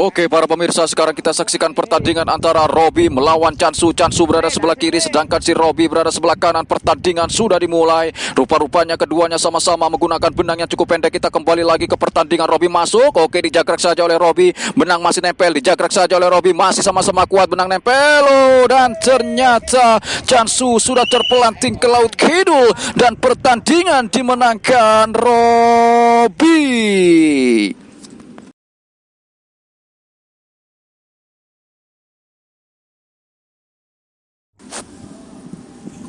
Oke para pemirsa, sekarang kita saksikan pertandingan antara Robby melawan Chansu. Chansu berada sebelah kiri sedangkan si Robby berada sebelah kanan. Pertandingan sudah dimulai. Rupa-rupanya keduanya sama-sama menggunakan benang yang cukup pendek. Kita kembali lagi ke pertandingan. Robby masuk, oke, dijagrek saja oleh Robby. Benang masih nempel, dijagrek saja oleh Robby. Masih sama-sama kuat, benang nempel. Dan ternyata Chansu sudah terpelanting ke Laut Kidul. Dan pertandingan dimenangkan Robby.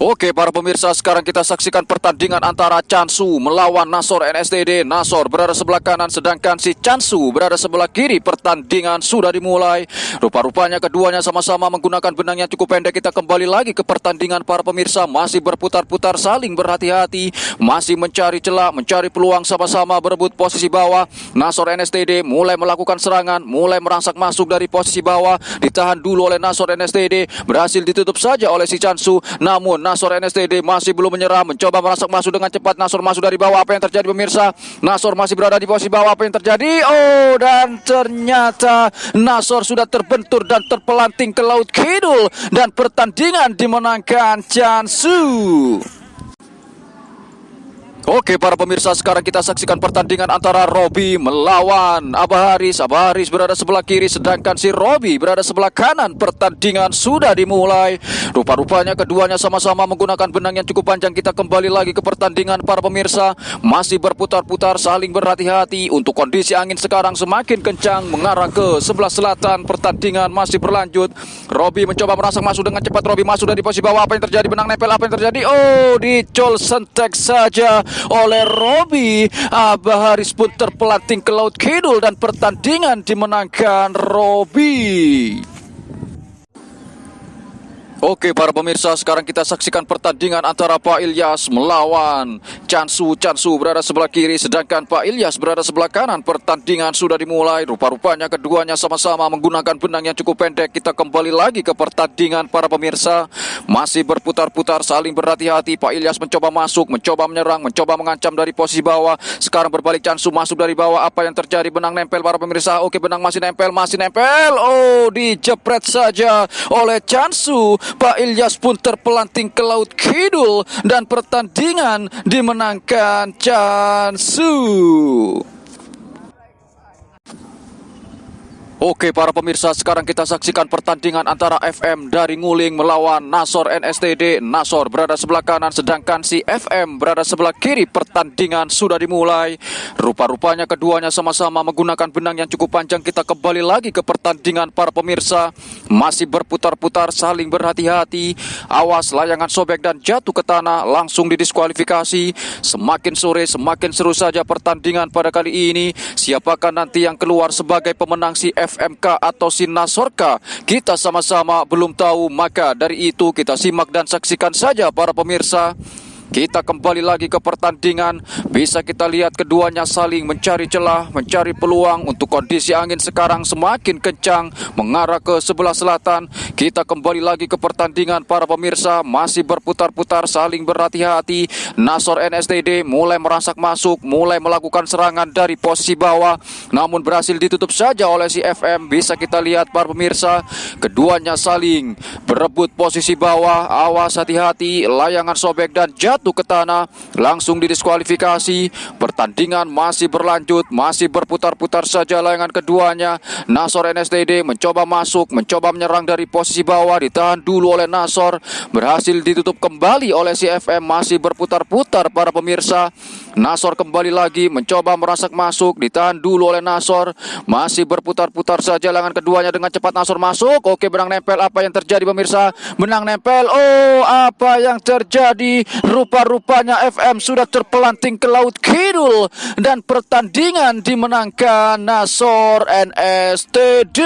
Oke para pemirsa, sekarang kita saksikan pertandingan antara Chansu melawan Nasor NSTD. Nasor berada sebelah kanan sedangkan si Chansu berada sebelah kiri. Pertandingan sudah dimulai. Rupa-rupanya keduanya sama-sama menggunakan benang yang cukup pendek. Kita kembali lagi ke pertandingan para pemirsa. Masih berputar-putar, saling berhati-hati, masih mencari celah, mencari peluang, sama-sama berebut posisi bawah. Nasor NSTD mulai melakukan serangan, mulai merangsak masuk dari posisi bawah. Ditahan dulu oleh Nasor NSTD, berhasil ditutup saja oleh si Chansu. Namun Nasor NSTD masih belum menyerah, mencoba merangsak masuk dengan cepat. Nasor masuk dari bawah. Apa yang terjadi pemirsa? Nasor masih berada di posisi bawah. Apa yang terjadi? Dan ternyata Nasor sudah terbentur dan terpelanting ke Laut Kidul. Dan pertandingan dimenangkan Chansu. Oke para pemirsa, sekarang kita saksikan pertandingan antara Robby melawan Abah Haris. Abah Haris berada sebelah kiri sedangkan si Robby berada sebelah kanan. Pertandingan sudah dimulai. Rupa-rupanya keduanya sama-sama menggunakan benang yang cukup panjang. Kita kembali lagi ke pertandingan para pemirsa. Masih berputar-putar, saling berhati-hati. Untuk kondisi angin sekarang semakin kencang mengarah ke sebelah selatan. Pertandingan masih berlanjut. Robby mencoba merangsak masuk dengan cepat. Robby masuk dari posisi bawah. Apa yang terjadi? Benang nempel. Apa yang terjadi? Dicol sentek saja oleh Robby. Abah Haris pun terpelanting ke Laut Kidul dan pertandingan dimenangkan Robby. Oke para pemirsa, sekarang kita saksikan pertandingan antara Pak Ilyas melawan Chansu. Chansu berada sebelah kiri sedangkan Pak Ilyas berada sebelah kanan. Pertandingan sudah dimulai. Rupa-rupanya keduanya sama-sama menggunakan benang yang cukup pendek. Kita kembali lagi ke pertandingan para pemirsa. Masih berputar-putar, saling berhati-hati. Pak Ilyas mencoba masuk, mencoba menyerang, mencoba mengancam dari posisi bawah. Sekarang berbalik, Chansu masuk dari bawah. Apa yang terjadi? Benang nempel para pemirsa. Oke, benang masih nempel, masih nempel. Dijepret saja oleh Chansu. Pak Ilyas pun terpelanting ke Laut Kidul dan pertandingan dimenangkan Chansu. Oke para pemirsa, sekarang kita saksikan pertandingan antara FM dari Nguling melawan Nasor NSTD. Nasor berada sebelah kanan sedangkan si FM berada sebelah kiri. Pertandingan sudah dimulai. Rupa-rupanya keduanya sama-sama menggunakan benang yang cukup panjang. Kita kembali lagi ke pertandingan para pemirsa. Masih berputar-putar, saling berhati-hati. Awas layangan sobek dan jatuh ke tanah, langsung didiskualifikasi. Semakin sore semakin seru saja pertandingan pada kali ini. Siapakah nanti yang keluar sebagai pemenang, si FMK atau si Nasorka? Kita sama-sama belum tahu, maka dari itu kita simak dan saksikan saja para pemirsa. Kita kembali lagi ke pertandingan. Bisa kita lihat keduanya saling mencari celah, mencari peluang. Untuk kondisi angin sekarang semakin kencang mengarah ke sebelah selatan. Kita kembali lagi ke pertandingan para pemirsa. Masih berputar-putar, saling berhati-hati. Nasor NSTD mulai merangsak masuk, mulai melakukan serangan dari posisi bawah, namun berhasil ditutup saja oleh si FM. Bisa kita lihat para pemirsa, keduanya saling berebut posisi bawah. Awas, hati-hati, layangan sobek dan jatuh ke tanah, langsung didiskualifikasi. Pertandingan masih berlanjut, masih berputar-putar saja layangan keduanya. Nasor NSTD mencoba masuk, mencoba menyerang dari posisi bawah, ditahan dulu oleh Nasor, berhasil ditutup kembali oleh si FM. Masih berputar-putar para pemirsa. Nasor kembali lagi mencoba merangsak masuk, ditahan dulu oleh Nasor. Masih berputar-putar saja layangan keduanya dengan cepat. Nasor masuk, oke, benang nempel. Apa yang terjadi pemirsa? Benang nempel. Apa yang terjadi? Rupa-rupanya FM sudah terpelanting ke Laut Kidul dan pertandingan dimenangkan Nasor NSTD.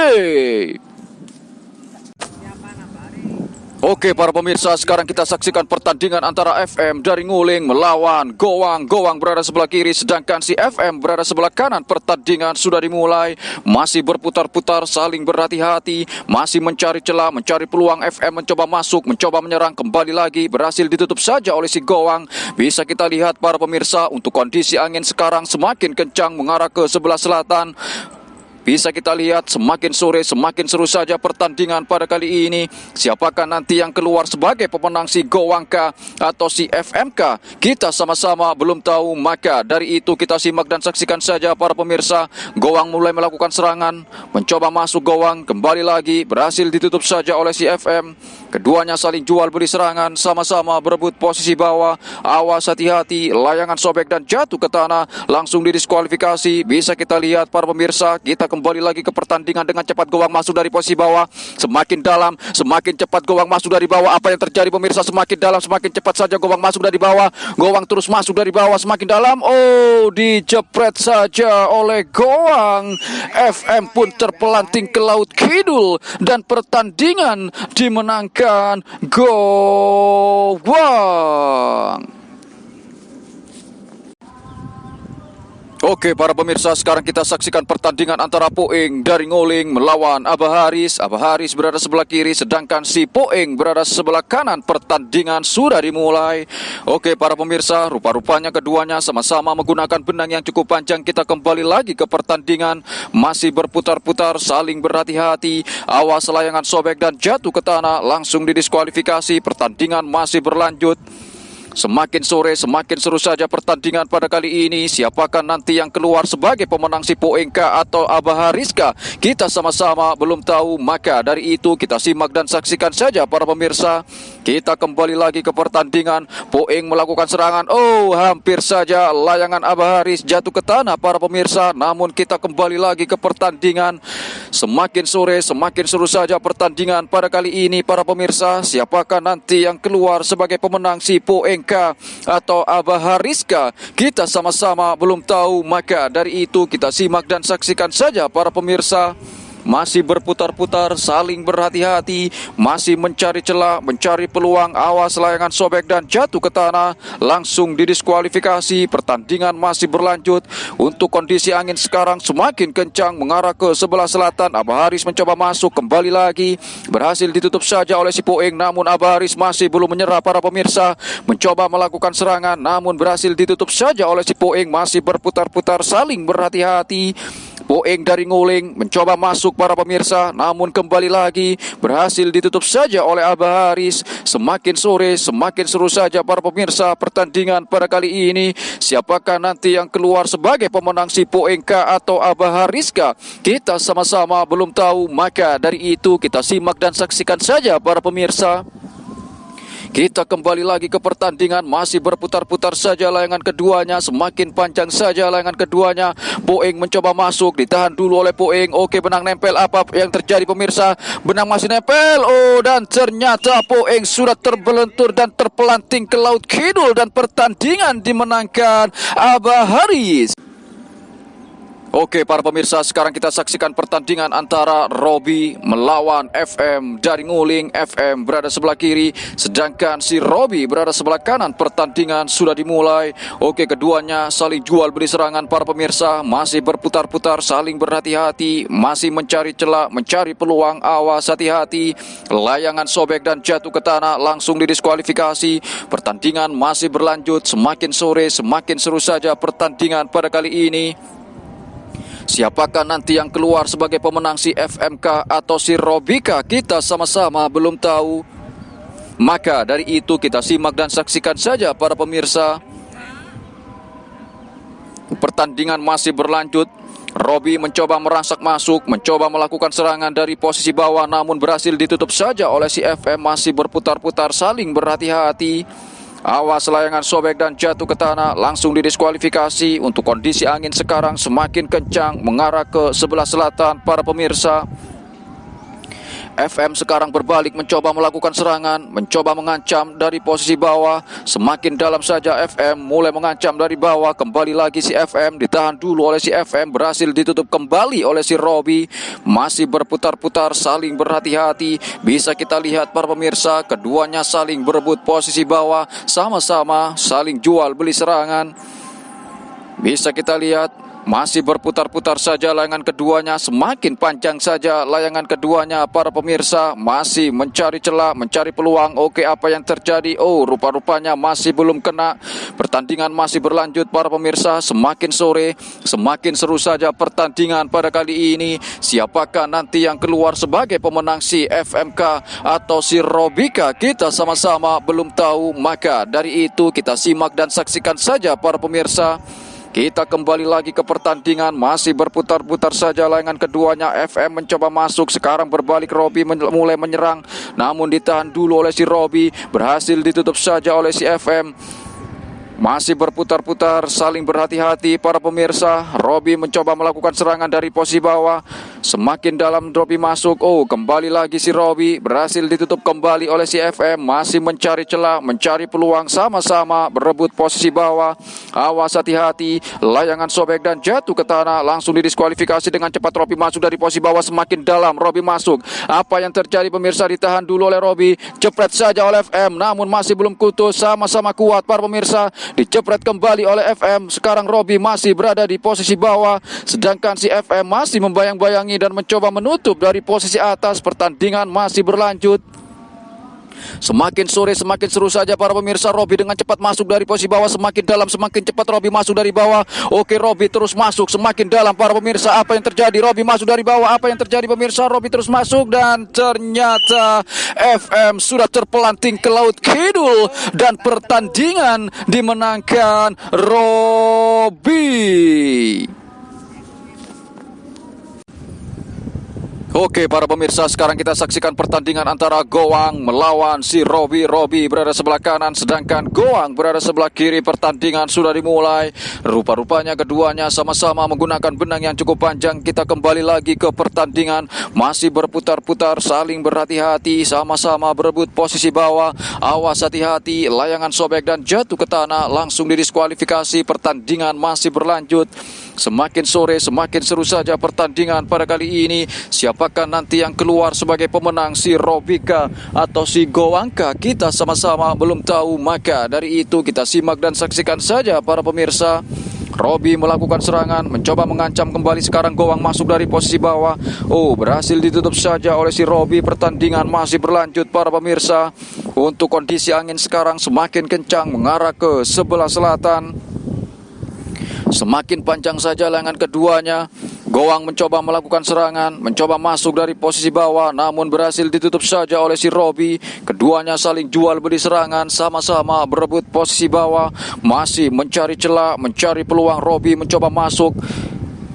Oke para pemirsa, sekarang kita saksikan pertandingan antara FM dari Nguling melawan Gowang. Gowang berada sebelah kiri sedangkan si FM berada sebelah kanan. Pertandingan sudah dimulai. Masih berputar-putar, saling berhati-hati, masih mencari celah, mencari peluang. FM mencoba masuk, mencoba menyerang. Kembali lagi berhasil ditutup saja oleh si Gowang. Bisa kita lihat para pemirsa, untuk kondisi angin sekarang semakin kencang mengarah ke sebelah selatan. Bisa kita lihat semakin sore semakin seru saja pertandingan pada kali ini. Siapakah nanti yang keluar sebagai pemenang si Gowangka atau si FMK? Kita sama-sama belum tahu, maka dari itu kita simak dan saksikan saja para pemirsa. Gowang mulai melakukan serangan, mencoba masuk gawang, kembali lagi berhasil ditutup saja oleh si FM. Keduanya saling jual beli serangan, sama-sama berebut posisi bawah. Awas hati-hati, layangan sobek dan jatuh ke tanah, langsung didiskualifikasi. Bisa kita lihat para pemirsa, kita kembali lagi ke pertandingan dengan cepat gawang masuk dari posisi bawah. Semakin dalam, semakin cepat gawang masuk dari bawah. Apa yang terjadi pemirsa? Semakin dalam, semakin cepat saja gawang masuk dari bawah. Gawang terus masuk dari bawah, semakin dalam. Oh, dijepret saja oleh gawang. FM pun terpelanting ke laut kidul dan pertandingan dimenangkan gawang. Oke para pemirsa, sekarang kita saksikan pertandingan antara Poeng dari Nguling melawan Abah Haris. Abah Haris berada sebelah kiri, sedangkan si Poeng berada sebelah kanan. Pertandingan sudah dimulai. Oke para pemirsa, rupa-rupanya keduanya sama-sama menggunakan benang yang cukup panjang. Kita kembali lagi ke pertandingan, masih berputar-putar, saling berhati-hati. Awas layangan sobek dan jatuh ke tanah, langsung didiskualifikasi. Pertandingan masih berlanjut. Semakin sore semakin seru saja pertandingan pada kali ini. Siapakah nanti yang keluar sebagai pemenang si Poengka atau Abah Hariska? Kita sama-sama belum tahu, maka dari itu kita simak dan saksikan saja para pemirsa. Kita kembali lagi ke pertandingan. Poeng melakukan serangan. Oh, hampir saja layangan Abah Haris jatuh ke tanah para pemirsa. Namun kita kembali lagi ke pertandingan. Semakin sore semakin seru saja pertandingan pada kali ini para pemirsa. Siapakah nanti yang keluar sebagai pemenang si Poeng atau Abah Hariska? Kita sama-sama belum tahu, maka dari itu kita simak dan saksikan saja para pemirsa. Masih berputar-putar, saling berhati-hati, masih mencari celah, mencari peluang. Awas layangan sobek dan jatuh ke tanah, langsung didiskualifikasi. Pertandingan masih berlanjut. Untuk kondisi angin sekarang semakin kencang mengarah ke sebelah selatan. Abah Haris mencoba masuk, kembali lagi berhasil ditutup saja oleh si Poeng. Namun Abah Haris masih belum menyerah para pemirsa, mencoba melakukan serangan, namun berhasil ditutup saja oleh si Poeng. Masih berputar-putar, saling berhati-hati. Poeng dari Nguling mencoba masuk para pemirsa, namun kembali lagi berhasil ditutup saja oleh Abah Haris. Semakin sore semakin seru saja para pemirsa pertandingan pada kali ini. Siapakah nanti yang keluar sebagai pemenang si Poengka atau Abah Hariska? Kita sama-sama belum tahu, maka dari itu kita simak dan saksikan saja para pemirsa. Kita kembali lagi ke pertandingan, masih berputar-putar saja layangan keduanya, semakin panjang saja layangan keduanya. Poeng mencoba masuk, ditahan dulu oleh Poeng. Oke, benang nempel, apa yang terjadi pemirsa? Benang masih nempel. Oh, dan ternyata Poeng sudah terbelentur dan terpelanting ke laut kidul dan pertandingan dimenangkan Abah Haris. Oke para pemirsa, sekarang kita saksikan pertandingan antara Robi melawan FM dari Nguling. FM berada sebelah kiri, sedangkan si Robi berada sebelah kanan. Pertandingan sudah dimulai. Oke, keduanya saling jual beli serangan para pemirsa. Masih berputar-putar, saling berhati-hati, masih mencari celah, mencari peluang. Awas hati-hati, layangan sobek dan jatuh ke tanah, langsung didiskualifikasi. Pertandingan masih berlanjut. Semakin sore semakin seru saja pertandingan pada kali ini. Siapakah nanti yang keluar sebagai pemenang si FMK atau si Robika? Kita sama-sama belum tahu, maka dari itu kita simak dan saksikan saja para pemirsa. Pertandingan masih berlanjut. Robi mencoba merangsak masuk, mencoba melakukan serangan dari posisi bawah, namun berhasil ditutup saja oleh si FM. Masih berputar-putar, saling berhati-hati. Awas layangan sobek dan jatuh ke tanah, langsung didiskualifikasi. Untuk kondisi angin sekarang semakin kencang mengarah ke sebelah selatan para pemirsa. FM sekarang berbalik mencoba melakukan serangan, mencoba mengancam dari posisi bawah. Semakin dalam saja FM mulai mengancam dari bawah. Kembali lagi si FM, ditahan dulu oleh si FM, berhasil ditutup kembali oleh si Robi. Masih berputar-putar, saling berhati-hati. Bisa kita lihat para pemirsa, keduanya saling berebut posisi bawah, sama-sama saling jual beli serangan. Bisa kita lihat Masih berputar-putar saja layangan keduanya, semakin panjang saja layangan keduanya para pemirsa. Masih mencari celah, mencari peluang. Oke, apa yang terjadi? Oh, rupa-rupanya masih belum kena. Pertandingan masih berlanjut para pemirsa. Semakin sore, semakin seru saja pertandingan pada kali ini. Siapakah nanti yang keluar sebagai pemenang si FMK atau si Robika? Kita sama-sama belum tahu. Maka dari itu kita simak dan saksikan saja para pemirsa. Kita kembali lagi ke pertandingan, masih berputar-putar saja layangan keduanya. FM mencoba masuk, sekarang berbalik Robi mulai menyerang, namun ditahan dulu oleh si Robi, berhasil ditutup saja oleh si FM. Masih berputar-putar, saling berhati-hati para pemirsa. Robi mencoba melakukan serangan dari posisi bawah. Semakin dalam Robi masuk. Oh, kembali lagi si Robi, berhasil ditutup kembali oleh si FM. Masih mencari celah, mencari peluang, sama-sama berebut posisi bawah. Awas, hati-hati, layangan sobek dan jatuh ke tanah. Langsung didiskualifikasi dengan cepat. Robi masuk dari posisi bawah, semakin dalam Robi masuk. Apa yang terjadi pemirsa? Ditahan dulu oleh Robi, jepret saja oleh FM, namun masih belum kutus. Sama-sama kuat para pemirsa. Dijepret kembali oleh FM. Sekarang Robi masih berada di posisi bawah, sedangkan si FM masih membayang-bayangi dan mencoba menutup dari posisi atas. Pertandingan masih berlanjut. Semakin sore semakin seru saja para pemirsa. Robi dengan cepat masuk dari posisi bawah, semakin dalam semakin cepat Robi masuk dari bawah. Oke, Robi terus masuk semakin dalam para pemirsa. Apa yang terjadi? Robi masuk dari bawah. Apa yang terjadi pemirsa? Robi terus masuk dan ternyata FM sudah terpelanting ke laut kidul dan pertandingan dimenangkan Robi. Oke para pemirsa, sekarang kita saksikan pertandingan antara Goang melawan si Robi. Robi berada sebelah kanan, sedangkan Goang berada sebelah kiri. Pertandingan sudah dimulai. Rupa-rupanya keduanya sama-sama menggunakan benang yang cukup panjang. Kita kembali lagi ke pertandingan. Masih berputar-putar, saling berhati-hati, sama-sama berebut posisi bawah. Awas, hati-hati, layangan sobek dan jatuh ke tanah. Langsung didiskualifikasi. Pertandingan masih berlanjut. Semakin sore semakin seru saja pertandingan pada kali ini. Siapakah nanti yang keluar sebagai pemenang, si Robika atau si Goangka? Kita sama-sama belum tahu. Maka dari itu kita simak dan saksikan saja para pemirsa. Robi melakukan serangan, mencoba mengancam kembali. Sekarang Goang masuk dari posisi bawah. Oh, berhasil ditutup saja oleh si Robi. Pertandingan masih berlanjut para pemirsa. Untuk kondisi angin sekarang semakin kencang mengarah ke sebelah selatan. Semakin panjang saja layangan keduanya. Goang mencoba melakukan serangan, mencoba masuk dari posisi bawah, namun berhasil ditutup saja oleh si Robi. Keduanya saling jual beli serangan, sama-sama berebut posisi bawah. Masih mencari celah, mencari peluang. Robi mencoba masuk.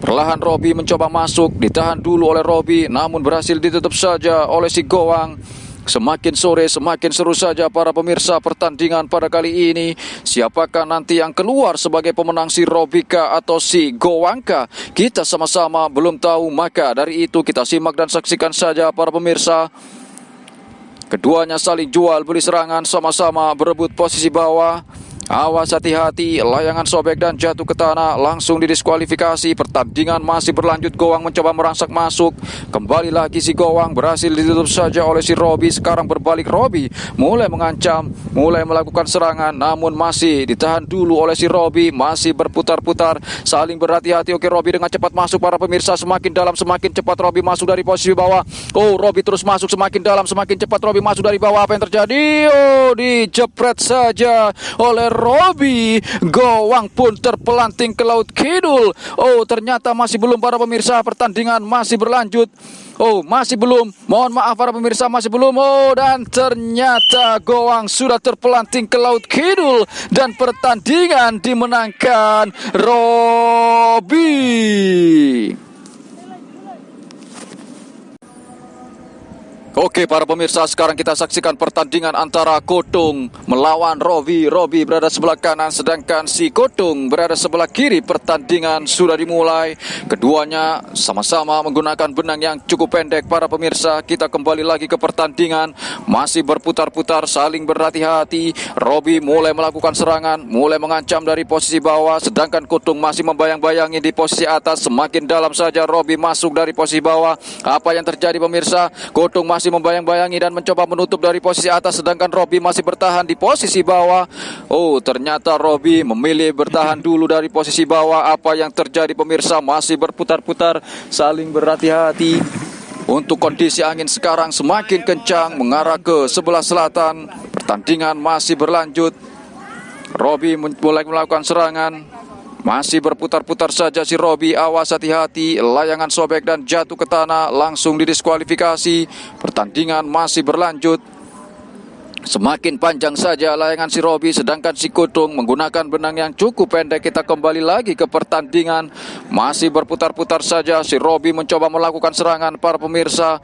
Perlahan Robi mencoba masuk, ditahan dulu oleh Robi, namun berhasil ditutup saja oleh si Goang. Semakin sore semakin seru saja para pemirsa pertandingan pada kali ini. Siapakah nanti yang keluar sebagai pemenang, si Robika atau si Goangka? Kita sama-sama belum tahu. Maka dari itu kita simak dan saksikan saja para pemirsa. Keduanya saling jual beli serangan, sama-sama berebut posisi bawah. Awas, hati-hati, layangan sobek dan jatuh ke tanah. Langsung didiskualifikasi. Pertandingan masih berlanjut. Goang mencoba merangsak masuk. Kembali lagi si Goang, berhasil ditutup saja oleh si Robi. Sekarang berbalik Robi, mulai mengancam, mulai melakukan serangan, namun masih ditahan dulu oleh si Robi. Masih berputar-putar, saling berhati-hati. Oke, Robi dengan cepat masuk para pemirsa. Semakin dalam semakin cepat Robi masuk dari posisi bawah. Oh, Robi terus masuk semakin dalam semakin cepat. Robi masuk dari bawah. Apa yang terjadi? Oh, dijepret saja oleh Robi. Goang pun terpelanting ke laut kidul. Oh, ternyata masih belum para pemirsa. Pertandingan masih berlanjut. Oh, masih belum. Mohon maaf para pemirsa, masih belum. Oh, dan ternyata Goang sudah terpelanting ke laut kidul dan pertandingan dimenangkan Robi. Oke para pemirsa, sekarang kita saksikan pertandingan antara Kotung melawan Robi. Robi berada sebelah kanan, sedangkan si Kotung berada sebelah kiri. Pertandingan sudah dimulai. Keduanya sama-sama menggunakan benang yang cukup pendek para pemirsa. Kita kembali lagi ke pertandingan. Masih berputar-putar, saling berhati-hati. Robi mulai melakukan serangan, mulai mengancam dari posisi bawah, sedangkan Kotung masih membayang-bayangi di posisi atas. Semakin dalam saja Robi masuk dari posisi bawah. Apa yang terjadi pemirsa? Kotung masih masih membayang-bayangi dan mencoba menutup dari posisi atas, sedangkan Robi masih bertahan di posisi bawah. Oh, ternyata Robi memilih bertahan dulu dari posisi bawah. Apa yang terjadi pemirsa? Masih berputar-putar, saling berhati-hati. Untuk kondisi angin sekarang semakin kencang mengarah ke sebelah selatan. Pertandingan masih berlanjut. Robi mulai melakukan serangan. Masih berputar-putar saja si Robi. Awas, hati-hati, layangan sobek dan jatuh ke tanah, langsung didiskualifikasi. Pertandingan masih berlanjut. Semakin panjang saja layangan si Robi, sedangkan si Kutung menggunakan benang yang cukup pendek. Kita kembali lagi ke pertandingan. Masih berputar-putar saja. Si Robi mencoba melakukan serangan para pemirsa.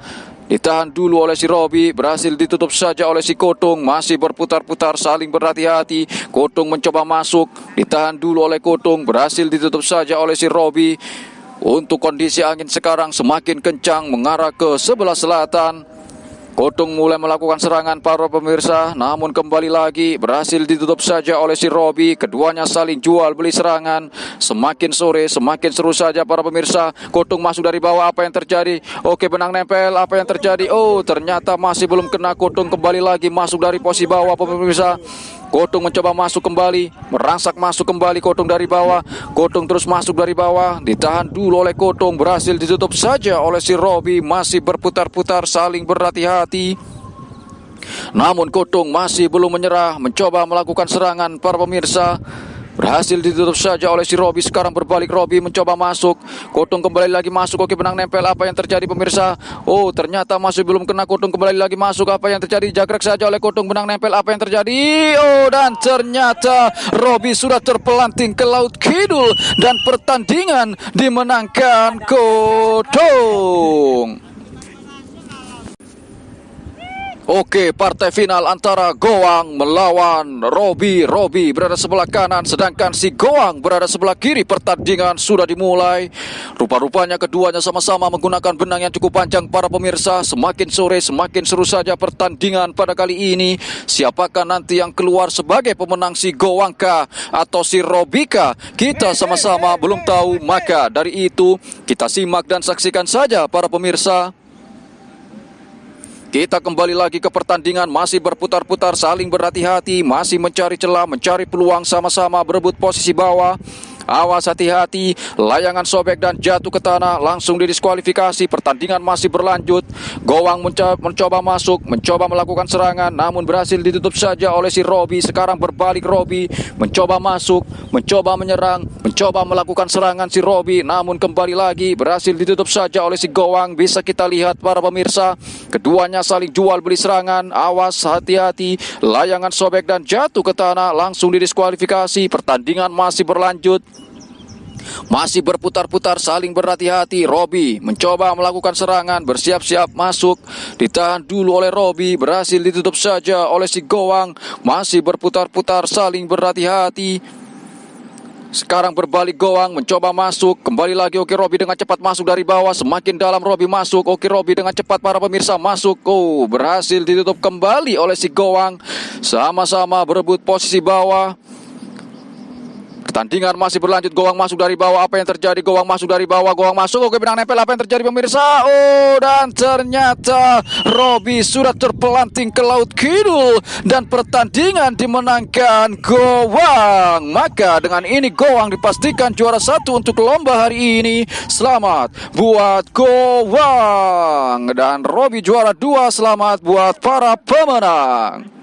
Ditahan dulu oleh si Robi, berhasil ditutup saja oleh si Kutung. Masih berputar-putar, saling berhati-hati. Kutung mencoba masuk, ditahan dulu oleh Kutung, berhasil ditutup saja oleh si Robi. Untuk kondisi angin sekarang semakin kencang mengarah ke sebelah selatan. Kutung mulai melakukan serangan para pemirsa, namun kembali lagi berhasil ditutup saja oleh si Robi. Keduanya saling jual beli serangan. Semakin sore semakin seru saja para pemirsa. Kutung masuk dari bawah, apa yang terjadi? Oke, benang nempel, apa yang terjadi? Oh, ternyata masih belum kena. Kutung kembali lagi masuk dari posisi bawah pemirsa. Kutung mencoba masuk kembali, merangsak masuk kembali Kutung dari bawah. Kutung terus masuk dari bawah, ditahan dulu oleh Kutung, berhasil ditutup saja oleh si Robi. Masih berputar-putar, saling berhati-hati. Namun Kutung masih belum menyerah, mencoba melakukan serangan para pemirsa. Berhasil ditutup saja oleh si Robi. Sekarang berbalik, Robi mencoba masuk. Kutung kembali lagi masuk. Oke, benang nempel, apa yang terjadi pemirsa? Oh, ternyata masih belum kena. Kutung kembali lagi masuk. Apa yang terjadi? Jagrek saja oleh Kutung, benang nempel, apa yang terjadi? Oh, dan ternyata Robi sudah terpelanting ke laut kidul dan pertandingan dimenangkan Kutung. Oke, partai final antara Goang melawan Robi. Robi berada sebelah kanan, sedangkan si Goang berada sebelah kiri. Pertandingan sudah dimulai. Rupa-rupanya keduanya sama-sama menggunakan benang yang cukup panjang para pemirsa. Semakin sore semakin seru saja pertandingan pada kali ini. Siapakah nanti yang keluar sebagai pemenang, si Goangka atau si Robika? Kita sama-sama belum tahu. Maka dari itu kita simak dan saksikan saja para pemirsa. Kita kembali lagi ke pertandingan, masih berputar-putar, saling berhati-hati, masih mencari celah, mencari peluang, sama-sama berebut posisi bawah. Awas, hati-hati, layangan sobek dan jatuh ke tanah, langsung didiskualifikasi. Pertandingan masih berlanjut. Goang mencoba masuk, mencoba melakukan serangan, namun berhasil ditutup saja oleh si Robi. Sekarang berbalik, Robi mencoba masuk, mencoba menyerang, mencoba melakukan serangan si Robi, namun kembali lagi berhasil ditutup saja oleh si Goang. Bisa kita lihat para pemirsa, keduanya saling jual beli serangan. Awas, hati-hati, layangan sobek dan jatuh ke tanah, langsung didiskualifikasi. Pertandingan masih berlanjut. Masih berputar-putar, saling berhati-hati. Robi mencoba melakukan serangan, bersiap-siap masuk. Ditahan dulu oleh Robi, berhasil ditutup saja oleh si Goang. Masih berputar-putar, saling berhati-hati. Sekarang berbalik, Goang mencoba masuk. Kembali lagi, oke, Robi dengan cepat masuk dari bawah. Semakin dalam Robi masuk. Oke, Robi dengan cepat para pemirsa masuk. Oh, berhasil ditutup kembali oleh si Goang. Sama-sama berebut posisi bawah. Pertandingan masih berlanjut. Goang masuk dari bawah, apa yang terjadi? Goang masuk dari bawah, Goang masuk. Oke, benang nempel, apa yang terjadi pemirsa? Oh, dan ternyata Robi sudah terpelanting ke laut kidul dan pertandingan dimenangkan Goang. Maka dengan ini Goang dipastikan juara satu untuk lomba hari ini. Selamat buat Goang. Dan Robi juara dua. Selamat buat para pemenang.